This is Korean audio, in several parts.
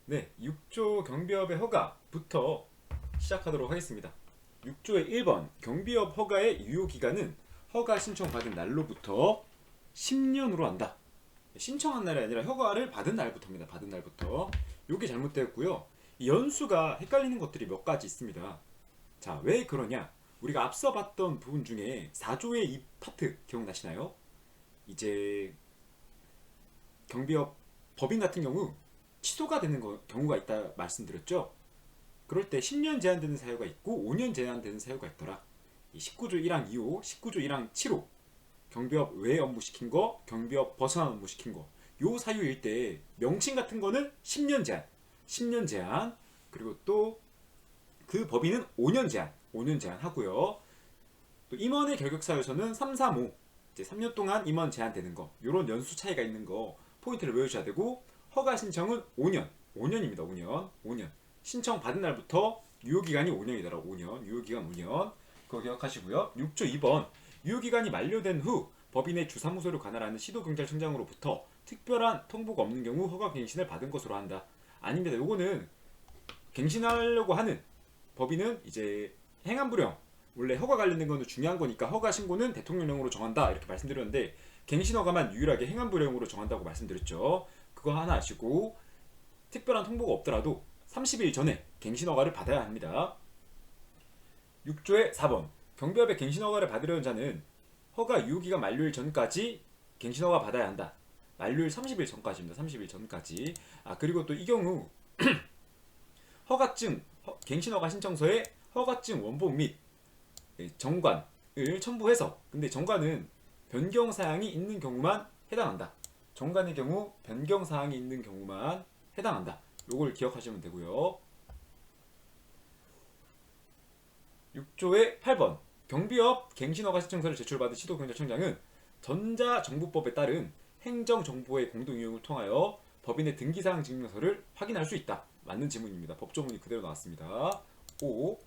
네, 6조 경비업의 허가부터 시작하도록 하겠습니다. 6조의 1번 경비업 허가의 유효기간은 허가 신청받은 날로부터 10년으로 한다. 신청한 날이 아니라 허가를 받은 날부터입니다. 받은 날부터. 이게 잘못되었고요. 이 연수가 헷갈리는 것들이 몇 가지 있습니다. 자, 왜 그러냐? 우리가 앞서 봤던 부분 중에 4조의 이 파트 기억나시나요? 이제 경비업 법인 같은 경우 취소가 되는 경우가 있다 말씀드렸죠. 그럴 때 10년 제한되는 사유가 있고 5년 제한되는 사유가 있더라. 이 19조 1항 2호, 19조 1항 7호 경비업 외 업무 시킨 거, 경비업 벗어난 업무 시킨 거, 요 사유일 때 명칭 같은 거는 10년 제한, 10년 제한, 그리고 또 그 법인은 5년 제한, 5년 제한 하고요. 또 임원의 결격 사유에서는 3, 3, 5 이제 3년 동안 임원 제한되는 거, 요런 연수 차이가 있는 거 포인트를 외우셔야 되고, 허가 신청은 5년, 5년입니다. 5년, 5년. 신청 받은 날부터 유효기간이 5년이더라. 5년, 유효기간 5년. 그거 기억하시고요. 6조 2번 유효기간이 만료된 후 법인의 주사무소를 관할하는 시도경찰청장으로부터 특별한 통보가 없는 경우 허가 갱신을 받은 것으로 한다. 아닙니다. 요거는 갱신하려고 하는 법인은 이제 행안부령, 원래 허가 관련된 거는 중요한 거니까 허가 신고는 대통령령으로 정한다 이렇게 말씀드렸는데, 갱신 허가만 유일하게 행안부령으로 정한다고 말씀드렸죠. 그거 하나 아시고, 특별한 통보가 없더라도 30일 전에 갱신 허가를 받아야 합니다. 6조의 4번 경비업의 갱신 허가를 받으려는 자는 허가 유효기간 만료일 전까지 갱신 허가 받아야 한다. 만료일 30일 전까지입니다. 30일 전까지. 그리고 또 이 경우 허가증, 갱신 허가 신청서에 허가증 원본 및 정관을 첨부해서, 근데 정관은 변경 사항이 있는 경우만 해당한다. 정관의 경우 변경 사항이 있는 경우만 해당한다. 요걸 기억하시면 되고요. 6조의 8번 경비업 갱신허가 신청서를 제출받은 시도경찰청장은 전자정부법에 따른 행정정보의 공동이용을 통하여 법인의 등기사항 증명서를 확인할 수 있다. 맞는 지문입니다. 법조문이 그대로 나왔습니다. 5.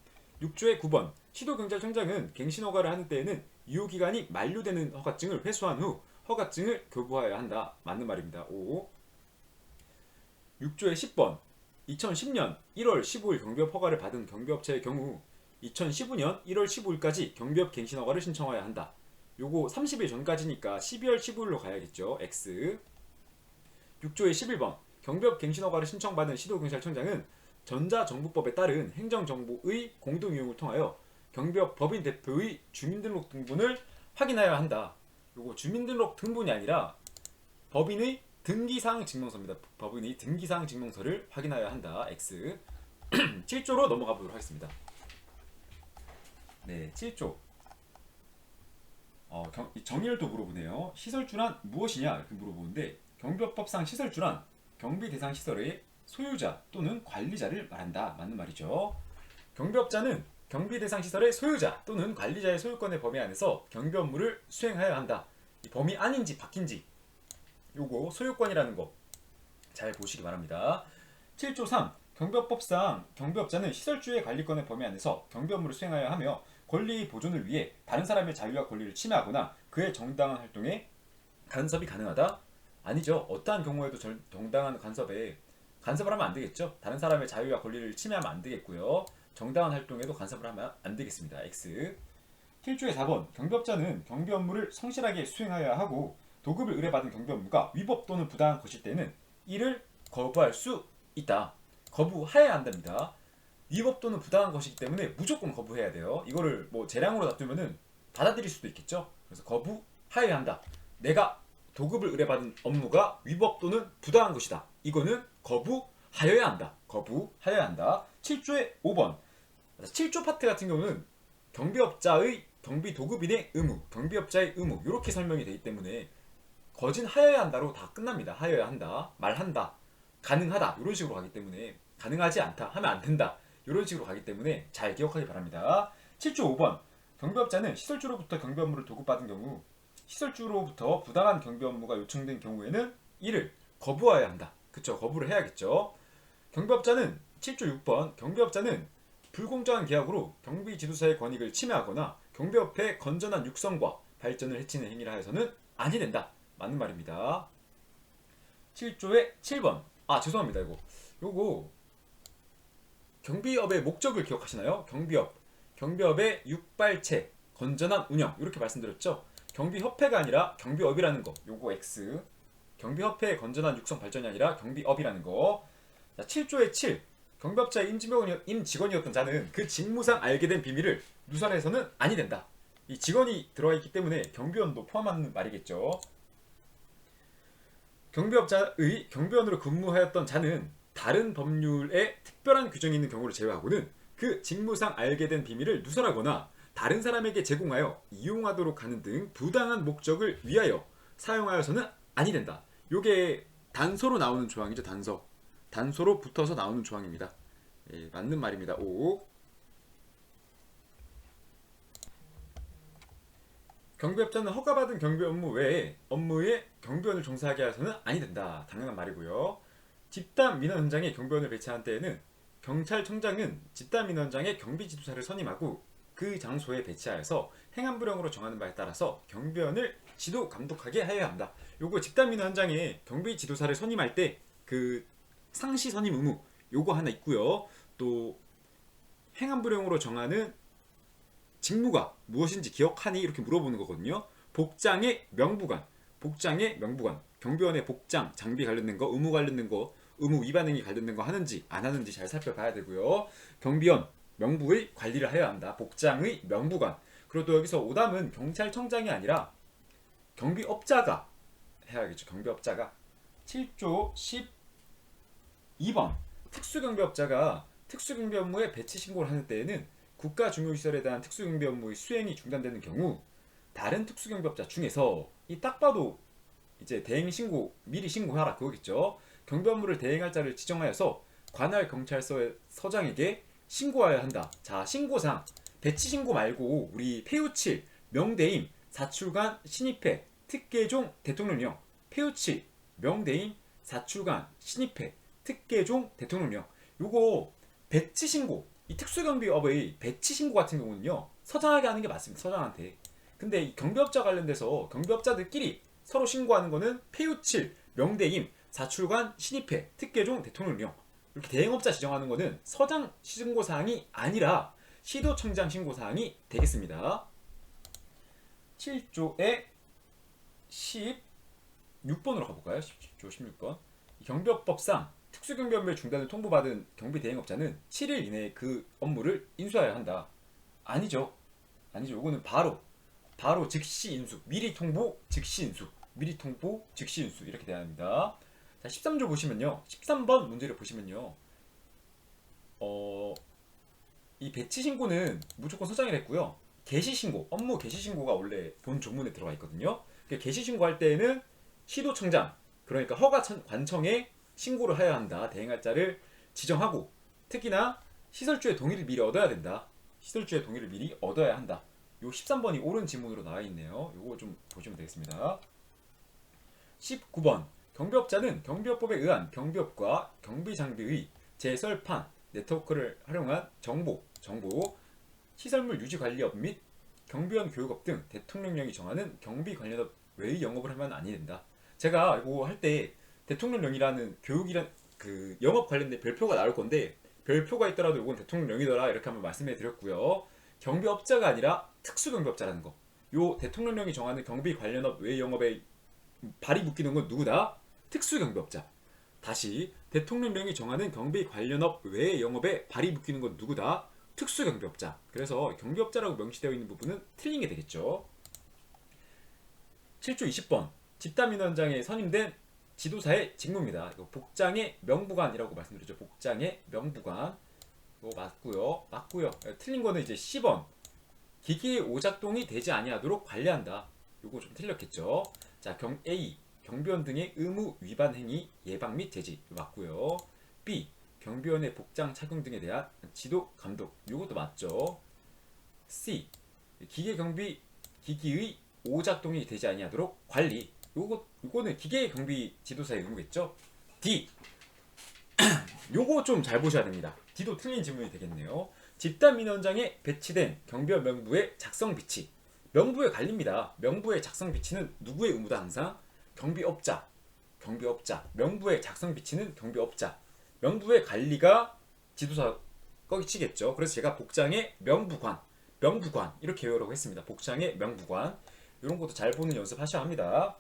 6조의 9번 시도경찰청장은 갱신허가를 하는 때에는 유효기간이 만료되는 허가증을 회수한 후 허가증을 교부하여야 한다. 맞는 말입니다. 5. 6조의 10번 2010년 1월 15일 경비업 허가를 받은 경비업체의 경우 2015년 1월 15일까지 경비업 갱신 허가를 신청해야 한다. 요거 30일 전까지니까 12월 15일로 가야겠죠. X. 6조의 11번 경비업 갱신 허가를 신청받은 시도경찰청장은 전자정부법에 따른 행정정보의 공동이용을 통하여 경비업 법인 대표의 주민등록 등본을 확인하여야 한다. 요거 주민등록 등본이 아니라 법인의 등기사항 증명서입니다. 법인의 등기사항 증명서를 확인하여야 한다. X. 7조로 넘어가 보도록 하겠습니다. 네, 7조. 정의를 또 물어보네요. 시설주란 무엇이냐 이렇게 물어보는데, 경비업법상 시설주란 경비 대상 시설의 소유자 또는 관리자를 말한다. 맞는 말이죠. 경비업자는 경비 대상 시설의 소유자 또는 관리자의 소유권의 범위 안에서 경비 업무를 수행하여야 한다. 이 범위 안인지 밖인지 요거 소유권이라는 거 잘 보시기 바랍니다. 7조 3 경비업법상 경비업자는 시설주의 관리권의 범위 안에서 경비 업무를 수행하여야 하며 권리 보존을 위해 다른 사람의 자유와 권리를 침해하거나 그의 정당한 활동에 간섭이 가능하다? 아니죠. 어떠한 경우에도 정당한 간섭을 하면 안 되겠죠. 다른 사람의 자유와 권리를 침해하면 안 되겠고요. 정당한 활동에도 간섭을 하면 안 되겠습니다. X. 7조의 4번 경비업자는 경비 업무를 성실하게 수행하여야 하고, 도급을 의뢰받은 경비 업무가 위법 또는 부당한 것일 때는 이를 거부할 수 있다. 거부해야 한답니다. 위법 또는 부당한 것이기 때문에 무조건 거부해야 돼요. 이거를 뭐 재량으로 놔두면은 받아들일 수도 있겠죠. 그래서 거부해야 한다. 내가 도급을 의뢰받은 업무가 위법 또는 부당한 것이다. 이거는 거부하여야 한다. 거부하여야 한다. 7조의 5번 7조 파트 같은 경우는 경비업자의 경비 도급인의 의무, 경비업자의 의무 이렇게 설명이 되기 때문에 거진하여야 한다로 다 끝납니다. 하여야 한다, 말한다, 가능하다 이런 식으로 가기 때문에, 가능하지 않다 하면 안 된다 이런 식으로 가기 때문에 잘 기억하기 바랍니다. 7조 5번 경비업자는 시설주로부터 경비 업무를 도급받은 경우 시설주로부터 부당한 경비 업무가 요청된 경우에는 이를 거부해야 한다. 그쵸, 거부를 해야겠죠. 경비업자는 7조 6번 경비업자는 불공정한 계약으로 경비 지도사의 권익을 침해하거나 경비업의 건전한 육성과 발전을 해치는 행위를 하여서는 아니 된다. 맞는 말입니다. 7조의 7번. 죄송합니다. 이거 요거 경비업의 목적을 기억하시나요? 경비업의 육발체, 건전한 운영 이렇게 말씀드렸죠. 경비협회가 아니라 경비업이라는 거. 요거 X. 경비협회의 건전한 육성 발전이 아니라 경비업이라는 거. 자, 7조의 7. 경비업자의 임직원이었던 자는 그 직무상 알게 된 비밀을 누설해서는 아니 된다. 이 직원이 들어와 있기 때문에 경비원도 포함하는 말이겠죠. 경비업자의 경비원으로 근무하였던 자는 다른 법률에 특별한 규정이 있는 경우를 제외하고는 그 직무상 알게 된 비밀을 누설하거나 다른 사람에게 제공하여 이용하도록 하는 등 부당한 목적을 위하여 사용하여서는 아니 된다. 요게 단서로 나오는 조항이죠. 단서로 붙어서 나오는 조항입니다. 예, 맞는 말입니다. 5. 경비업자는 허가받은 경비 업무 외에 업무에 경비원을 종사하게 해서는 아니 된다. 당연한 말이고요. 집단 민원 현장에 경비원을 배치한 때에는 경찰청장은 집단 민원 현장에 경비지도사를 선임하고 그 장소에 배치하여서 행안부령으로 정하는 바에 따라서 경비원을 지도 감독하게 하여야 한다. 요거 집단 민원 현장에 경비지도사를 선임할 때 그 상시 선임 의무 요거 하나 있고요. 또 행안부령으로 정하는 직무가 무엇인지 기억하니? 이렇게 물어보는 거거든요. 복장의 명부관. 경비원의 복장, 장비 관련된 거, 의무 관련된 거, 의무 위반 행위 관련된 거 하는지 안 하는지 잘 살펴봐야 되고요. 경비원 명부의 관리를 해야 한다. 복장의 명부관. 그리고 또 여기서 오답은 경찰청장이 아니라 경비업자가 해야겠죠. 경비업자가. 7조 12번. 특수경비업자가 특수경비 업무에 배치 신고를 하는 때에는 국가중요시설에 대한 특수경비 업무의 수행이 중단되는 경우 다른 특수경비업자 중에서 이 딱 봐도 이제 대행 신고 미리 신고하라 그거겠죠. 경비 업무를 대행할 자를 지정하여서 관할 경찰서의 서장에게 신고하여야 한다. 자, 신고상 배치 신고 말고 우리 폐유칠, 명대임, 사출관, 신입회, 특계종, 대통령령. 폐유칠, 명대임, 사출관, 신입회, 특계종, 대통령령. 요거 배치 신고, 이 특수경비업의 배치 신고 같은 경우는요 서장에게 하는 게 맞습니다. 서장한테. 근데 이 경비업자 관련돼서 경비업자들끼리 서로 신고하는 거는 폐유칠, 명대임, 사출관, 신입회, 특계종, 대통령령. 이렇게 대행업자 지정하는 거는 서장 신고사항이 아니라 시도청장 신고사항이 되겠습니다. 7조의 16번으로 가볼까요? 7조 16번. 경비업법상 특수경비업무의 중단을 통보받은 경비대행업자는 7일 이내에 그 업무를 인수하여야 한다. 아니죠. 요거는 바로 즉시 인수. 미리 통보, 즉시 인수. 이렇게 돼야 합니다. 자, 13조 보시면요. 13번 문제를 보시면요. 이 배치 신고는 무조건 서장이 했고요. 개시 신고, 업무 개시 신고가 원래 본 조문에 들어가 있거든요. 개시 신고할 때에는 시도청장, 그러니까 관청에 신고를 해야 한다. 대행할 자를 지정하고 특히나 시설주의 동의를 미리 얻어야 된다. 시설주의 동의를 미리 얻어야 한다. 요 13번이 옳은 지문으로 나와 있네요. 요거 좀 보시면 되겠습니다. 19번. 경비업자는 경비업법에 의한 경비업과 경비장비의 재설판, 네트워크를 활용한 정보, 시설물 유지 관리업 및 경비원 교육업 등 대통령령이 정하는 경비 관련업 외의 영업을 하면 아니 된다. 제가 이거 할 때 대통령령이라는 교육이란 그 영업 관련된 별표가 나올 건데 별표가 있더라도 이건 대통령령이더라 이렇게 한번 말씀해 드렸고요. 경비업자가 아니라 특수경비업자라는 거. 요 대통령령이 정하는 경비 관련업 외 영업에 발이 묶이는 건 누구다? 특수경비업자. 다시 대통령령이 정하는 경비 관련업 외 영업에 발이 묶이는 건 누구다? 특수경비업자. 그래서 경비업자라고 명시되어 있는 부분은 틀린 게 되겠죠. 7조 20번. 집단민원 현장에 선임된 지도사의 직무입니다. 이거 복장의 명부관이라고 말씀드렸죠. 복장의 명부관. 이거 맞고요. 틀린 거는 이제 10번. 기기의 오작동이 되지 아니하도록 관리한다. 이거 좀 틀렸겠죠. 자, A. 경비원 등의 의무 위반 행위 예방 및 제지. 맞고요. B. 경비원의 복장 착용 등에 대한 지도 감독. 이것도 맞죠. C. 기기의 오작동이 되지 아니하도록 관리. 요거는 기계 경비 지도사의 의무겠죠. D. 요거 좀 잘 보셔야 됩니다. D도 틀린 질문이 되겠네요. 집단 민원 현장에 배치된 경비원 명부의 작성 비치. 명부에 갈립니다. 명부의 작성 비치는 누구의 의무다? 항상 경비업자. 명부의 작성 비치는 경비업자. 명부의 관리가 지도사 꺼치겠죠. 그래서 제가 복장의 명부관 이렇게 외우라고 했습니다. 복장의 명부관 이런 것도 잘 보는 연습하셔야 합니다.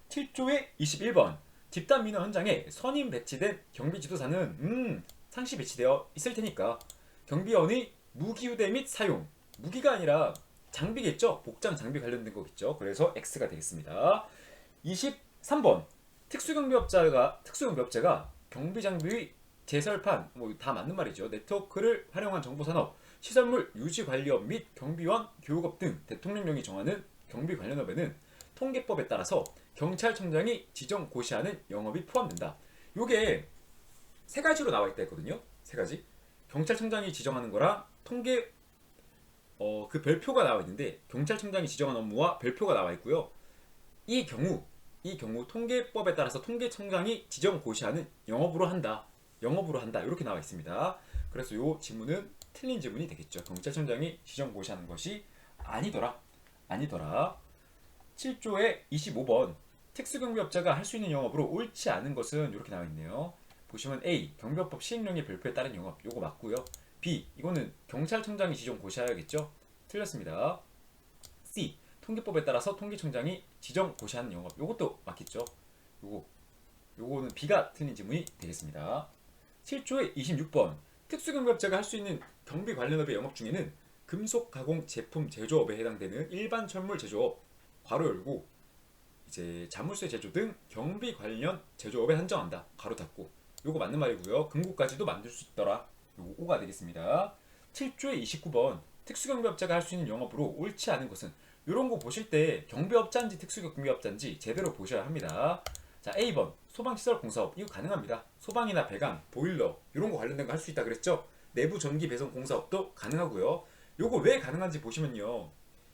7조의 21번 집단 민원 현장에 선임 배치된 경비 지도사는 상시 배치되어 있을 테니까 경비원의 무기 휴대 및 사용 무기가 아니라 장비겠죠. 복장 장비 관련된 거겠죠. 그래서 X가 되겠습니다. 23번 특수경비업자가 경비 장비의 제설판 뭐 다 맞는 말이죠. 네트워크를 활용한 정보산업 시설물 유지 관리업 및 경비원 교육업 등 대통령령이 정하는 경비 관련업에는 통계법에 따라서 경찰청장이 지정 고시하는 영업이 포함된다. 요게 세 가지로 나와 있다 했거든요. 세 가지. 경찰청장이 지정하는 거랑 통계 그 별표가 나와 있는데 경찰청장이 지정한 업무와 별표가 나와 있고요. 이 경우 통계법에 따라서 통계청장이 지정 고시하는 영업으로 한다. 이렇게 나와 있습니다. 그래서 요 지문은 틀린 지문이 되겠죠. 경찰청장이 지정 고시하는 것이 아니더라. 7조의 25번 특수경비업자가 할 수 있는 영업으로 옳지 않은 것은 이렇게 나와 있네요. 보시면 A 경비업법 시행령의 별표에 따른 영업 요거 맞고요. B 이거는 경찰청장이 지정 고시하야겠죠. 틀렸습니다. C 통계법에 따라서 통계청장이 지정 고시하는 영업 요것도 맞겠죠. 요거는 B가 틀린 지문이 되겠습니다. 7조의 26번 특수경비업자가 할 수 있는 경비 관련업의 영업 중에는 금속 가공 제품 제조업에 해당되는 일반 철물 제조업 괄호 열고 이제 자물쇠 제조 등 경비 관련 제조업에 한정한다. 괄호 닫고 요거 맞는 말이고요. 금고까지도 만들 수 있더라. 요거 O가 되겠습니다. 7조의 29번 특수경비업자가 할 수 있는 영업으로 옳지 않은 것은 이런 거 보실 때 경비업자인지 특수경비업자인지 제대로 보셔야 합니다. 자 A번 소방시설 공사업 이거 가능합니다. 소방이나 배관, 보일러 이런 거 관련된 거 할 수 있다 그랬죠. 내부 전기 배선 공사업도 가능하고요. 요거 왜 가능한지 보시면요.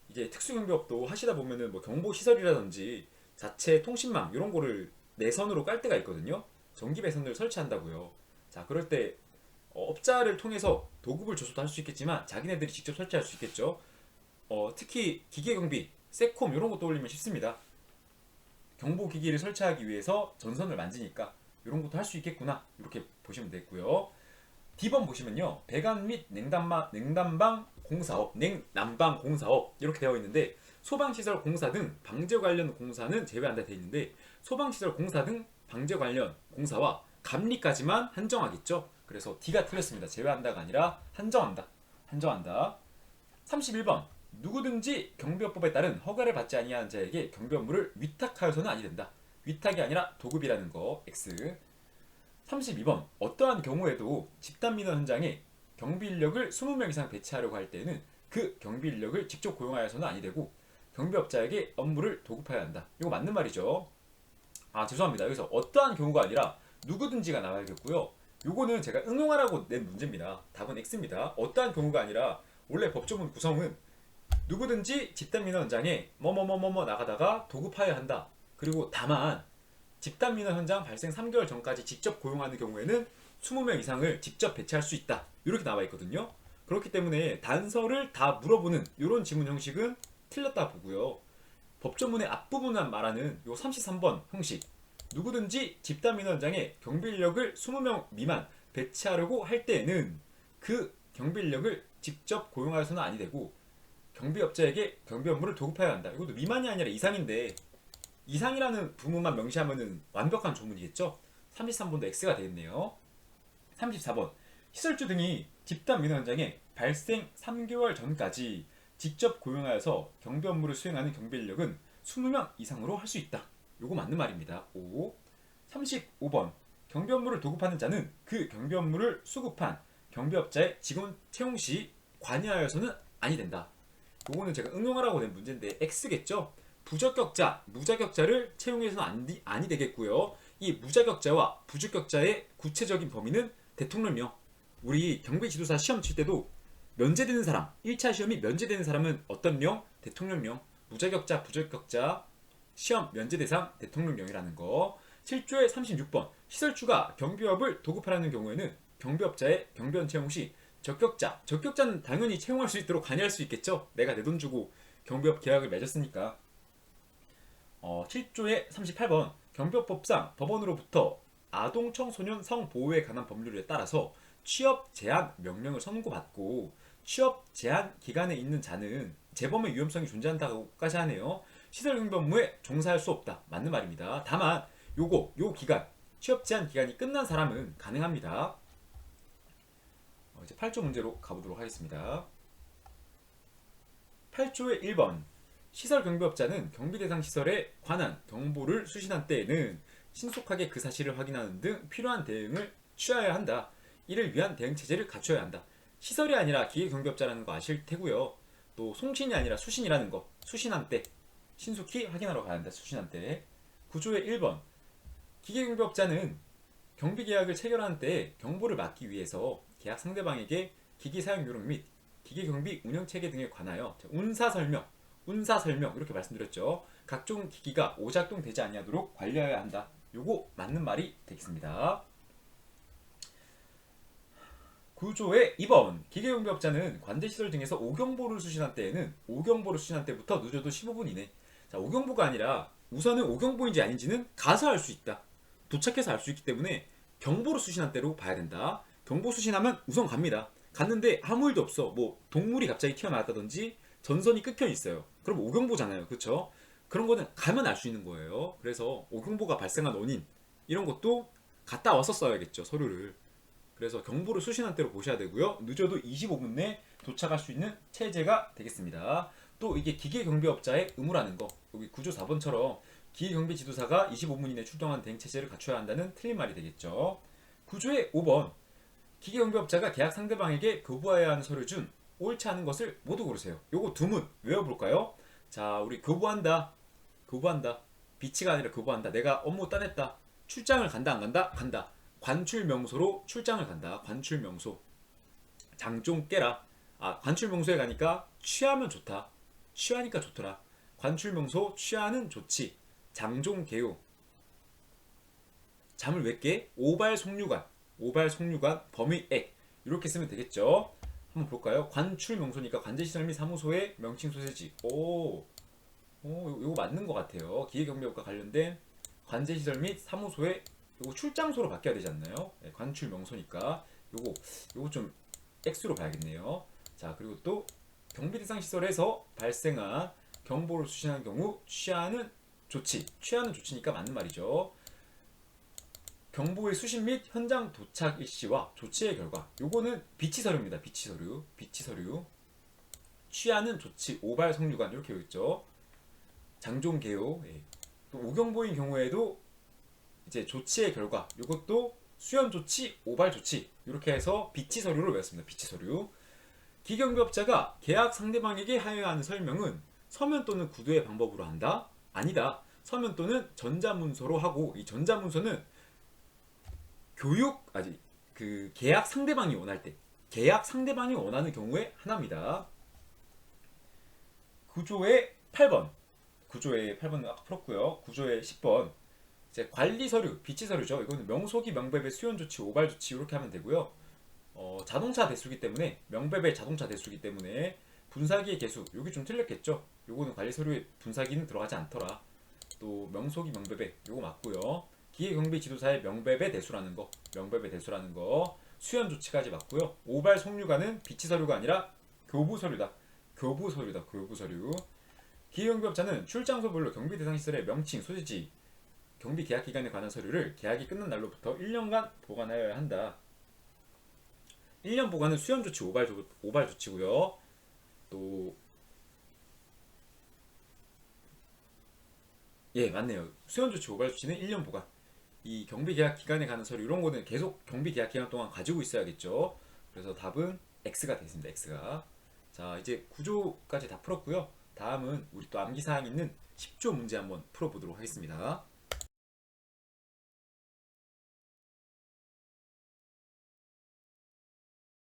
이게 특수경비업도 하시다 보면은 뭐 경보시설이라든지 자체 통신망 이런 거를 내선으로 깔 때가 있거든요. 전기 배선을 설치한다고요. 자 그럴 때 업자를 통해서 도급을 줘서도 할 수 있겠지만 자기네들이 직접 설치할 수 있겠죠. 특히 기계경비, 세콤 이런 거 떠올리면 쉽습니다. 경보기기를 설치하기 위해서 전선을 만지니까 이런 것도 할 수 있겠구나 이렇게 보시면 되고요. D번 보시면요. 배관 및 냉난방 공사업 이렇게 되어 있는데 소방시설 공사 등 방제 관련 공사는 제외한다 되어 있는데 소방시설 공사 등 방제 관련 공사와 감리까지만 한정하겠죠. 그래서 D가 틀렸습니다. 제외한다가 아니라 한정한다. 31번 누구든지 경비업법에 따른 허가를 받지 아니한 자에게 경비 업무를 위탁하여서는 아니 된다. 위탁이 아니라 도급이라는 거 X. 32번 어떠한 경우에도 집단민원 현장에 경비인력을 20명 이상 배치하려고 할 때는 그 경비인력을 직접 고용하여서는 아니 되고 경비업자에게 업무를 도급해야 한다. 이거 맞는 말이죠. 죄송합니다. 여기서 어떠한 경우가 아니라 누구든지가 나와야겠고요. 요거는 제가 응용하라고 낸 문제입니다. 답은 X입니다. 어떠한 경우가 아니라 원래 법조문 구성은 누구든지 집단민원 현장에 뭐뭐뭐뭐 나가다가 도급하여야 한다. 그리고 다만 집단민원 현장 발생 3개월 전까지 직접 고용하는 경우에는 20명 이상을 직접 배치할 수 있다. 이렇게 나와 있거든요. 그렇기 때문에 단서를 다 물어보는 이런 지문 형식은 틀렸다 보고요. 법조문의 앞부분만 말하는 요 33번 형식 누구든지 집단민원 현장에 경비인력을 20명 미만 배치하려고 할 때에는 그 경비인력을 직접 고용하여서는 아니 되고 경비업자에게 경비 업무를 도급해야 한다. 이것도 미만이 아니라 이상인데 이상이라는 부분만 명시하면은 완벽한 조문이겠죠. 33번도 X가 되겠네요. 34번 시설주 등이 집단 민원 현장에 발생 3개월 전까지 직접 고용하여서 경비 업무를 수행하는 경비 인력은 20명 이상으로 할 수 있다. 요거 맞는 말입니다. 35번 경비 업무를 도급하는 자는 그 경비 업무를 수급한 경비업자의 직원 채용 시 관여하여서는 아니 된다. 요거는 제가 응용하라고 낸 문제인데 X겠죠. 부적격자, 무자격자를 채용해서는 아니 되겠고요. 이 무자격자와 부적격자의 구체적인 범위는 대통령령. 우리 경비지도사 시험 칠 때도 면제되는 사람, 1차 시험이 면제되는 사람은 어떤 령? 대통령령. 무자격자, 부적격자, 시험 면제 대상 대통령령이라는 거. 7조의 36번 시설주가 경비업을 도급하라는 경우에는 경비업자의 경비원 채용 시 적격자는 당연히 채용할 수 있도록 관여할 수 있겠죠. 내가 내 돈 주고 경비업 계약을 맺었으니까. 7조의 38번 경비업법상 법원으로부터 아동 청소년 성보호에 관한 법률에 따라서 취업 제한 명령을 선고받고 취업 제한 기간에 있는 자는 재범의 위험성이 존재한다고까지 하네요. 시설경비업무에 종사할 수 없다. 맞는 말입니다. 다만 요 기간, 취업 제한 기간이 끝난 사람은 가능합니다. 이제 8조 문제로 가보도록 하겠습니다. 8조의 1번 시설경비업자는 경비대상 시설에 관한 경보를 수신한 때에는 신속하게 그 사실을 확인하는 등 필요한 대응을 취하여야 한다. 이를 위한 대응체제를 갖춰야 한다. 시설이 아니라 기계경비업자라는 거 아실 테고요. 또 송신이 아니라 수신이라는 거, 수신한 때 신속히 확인하러 가야 한다. 수신한 때. 9조의 1번 기계경비업자는 경비계약을 체결하는 때에 경보를 막기 위해서 계약 상대방에게 기기 사용 요령 및 기계경비 운영체계 등에 관하여 운사설명 이렇게 말씀드렸죠. 각종 기기가 오작동되지 아니하도록 관리해야 한다. 요거 맞는 말이 되겠습니다. 9조의 2번 기계경비업자는 관제시설 등에서 오경보를 수신한 때에는 오경보를 수신한 때부터 늦어도 15분 이내. 자, 오경보가 아니라 우선은 오경보인지 아닌지는 가서 알 수 있다. 도착해서 알 수 있기 때문에 경보를 수신한 때로 봐야 된다. 경보 수신하면 우선 갑니다. 갔는데 아무 일도 없어. 뭐 동물이 갑자기 튀어나왔다든지 전선이 끊겨 있어요. 그럼 오경보잖아요. 그렇죠? 그런 거는 가면 알 수 있는 거예요. 그래서 오경보가 발생한 원인 이런 것도 갔다 와서 써야겠죠. 서류를. 그래서 경보를 수신한 때로 보셔야 되고요. 늦어도 25분 내에 도착할 수 있는 체제가 되겠습니다. 또 이게 기계경비업자의 의무라는 거. 여기 9조 4번처럼 기계경비지도사가 25분 이내 출동한 대응체제를 갖춰야 한다는 틀린 말이 되겠죠. 9조의 5번 기계경비업자가 계약 상대방에게 교부해야 하는 서류 중 옳지 않은 것을 모두 고르세요. 요거 두 문 외워볼까요? 자, 우리 교부한다. 비치가 아니라 교부한다. 내가 업무 따냈다. 출장을 간다 안 간다? 간다. 관출명소로 출장을 간다. 관출명소. 장좀 깨라. 아, 관출명소에 가니까 취하면 좋다. 취하니까 좋더라. 관출명소 취하는 좋지. 장종 개요. 잠을 왜 깨? 오발속류관 범위액 이렇게 쓰면 되겠죠. 한번 볼까요? 관출명소니까 관제시설 및 사무소의 명칭 소재지. 요거 맞는 것 같아요. 기계경비업과 관련된 관제시설 및 사무소의 요거 출장소로 바뀌어야 되지 않나요? 네, 관출명소니까 요거 좀 X로 봐야겠네요. 자, 그리고 또 경비대상 시설에서 발생한 경보를 수신한 경우 취하는 조치니까 맞는 말이죠. 경보의 수신 및 현장 도착 일시와 조치의 결과. 요거는 비치서류입니다. 비치서류. 취하는 조치, 오발 성류관 이렇게 있죠. 장종 개요. 예. 또 오경보인 경우에도 이제 조치의 결과. 요것도 수연 조치, 오발 조치 이렇게 해서 비치서류를 외웠습니다. 비치서류. 기경비업자가 계약 상대방에게 하여야 하는 설명은 서면 또는 구두의 방법으로 한다? 아니다. 서면 또는 전자문서로 하고 이 전자문서는 계약 상대방이 원하는 경우에 하나입니다. 9조의 8번 아까 풀었고요. 9조의 10번 이제 관리서류, 비치서류죠. 이거는 명소기, 명배배, 수연조치, 오발조치 이렇게 하면 되고요. 자동차 대수기 때문에 명배배 자동차 대수기 때문에 분사기의 개수 여기 좀 틀렸겠죠. 요거는 관리서류에 분사기는 들어가지 않더라. 또 명소기, 명배배 요거 맞고요. 기계경비지도사의 명배배 대수라는 거, 수연 조치까지 맞고요. 오발 속류관은 비치서류가 아니라 교부서류다. 교부서류. 기계경비업자는 출장소별로 경비대상시설의 명칭, 소재지, 경비계약기간에 관한 서류를 계약이 끝난 날로부터 1년간 보관하여야 한다. 1년 보관은 수연조치, 오발조치고요. 또 예, 맞네요. 수연조치, 오발조치는 1년 보관. 이 경비계약 기간에 관한 서류 이런 거는 계속 경비계약 기간 동안 가지고 있어야겠죠. 그래서 답은 X가 되겠습니다. X가. 자, 이제 9조까지 다 풀었고요. 다음은 우리 또 암기사항 있는 10조 문제 한번 풀어보도록 하겠습니다.